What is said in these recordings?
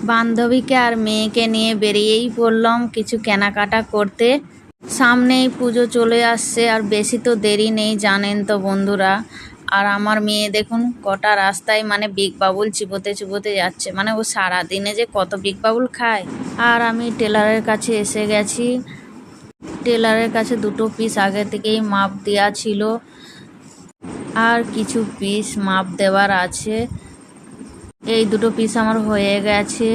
বান্ধবীকে আর মেয়েকে নিয়ে বেরিয়েই পড়লাম কিছু কেনাকাটা করতে। সামনেই পুজো চলে আসছে, আর বেশি তো দেরি নেই জানেন তো বন্ধুরা। আর আমার মেয়ে দেখুন কটা রাস্তায় মানে বিগ বাবুল চিবোতে চিবোতে যাচ্ছে, মানে ও সারাদিনে যে কত বিগ বাবুল খায়। আর আমি টেলারের কাছে এসে গেছি। টেলারের কাছে দুটো পিস আগে থেকেই মাপ দেওয়া ছিল, আর কিছু পিস মাপ দেওয়ার আছে। এই দুটো পিস আমার হয়ে গেছে,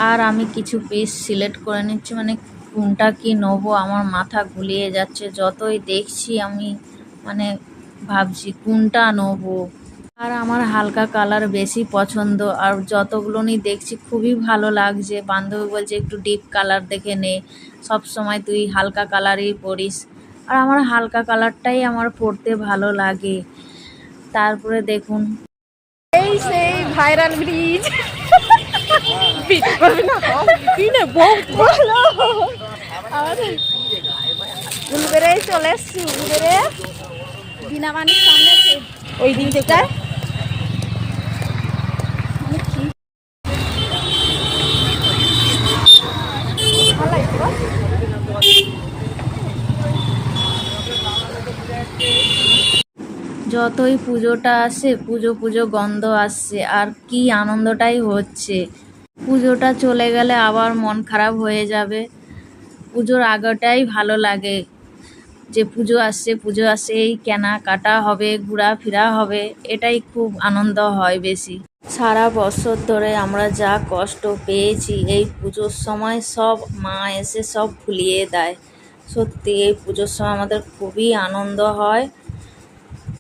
আর আমি কিছু পিস সিলেক্ট করে নিচ্ছি, মানে কোনটা কি নেবো আমার মাথা গুলিয়ে যাচ্ছে। যতই দেখছি আমি মানে ভাবছি কোনটা নেবো। আর আমার হালকা কালার বেশি পছন্দ, আর যতগুলোনি দেখছি খুবই ভালো লাগছে। বান্ধবী বলছে একটু ডিপ কালার দেখে নে, সব সময় তুই হালকা কালারই পরিস। আর আমার হালকা কালারটাই আমার পরতে ভালো লাগে। তারপরে দেখুন এই সেই ভাইরাল ব্রিজ ভিডিও করবি না তুই না বহুত ভালো আমাদের গুলবেরে চলে এসছি। গুলবেরে বিনামানির সামনে ওই দিন থেকে যতই পুজোটা আসে পুজো পুজো গন্ধ আসছে, আর কি আনন্দটাই হচ্ছে। পুজোটা চলে গেলে আবার মন খারাপ হয়ে যাবে। পুজোর আগেটাই ভালো লাগে যে পুজো আসছে এই কেনাকাটা হবে, ঘোরাফেরা হবে, এটাই খুব আনন্দ হয় বেশি। সারা বছর ধরে আমরা যা কষ্ট পেয়েছি এই পুজোর সময় সব মা এসে সব ভুলিয়ে দেয়। সত্যি এই পুজোর সময় আমাদের খুবই আনন্দ হয়।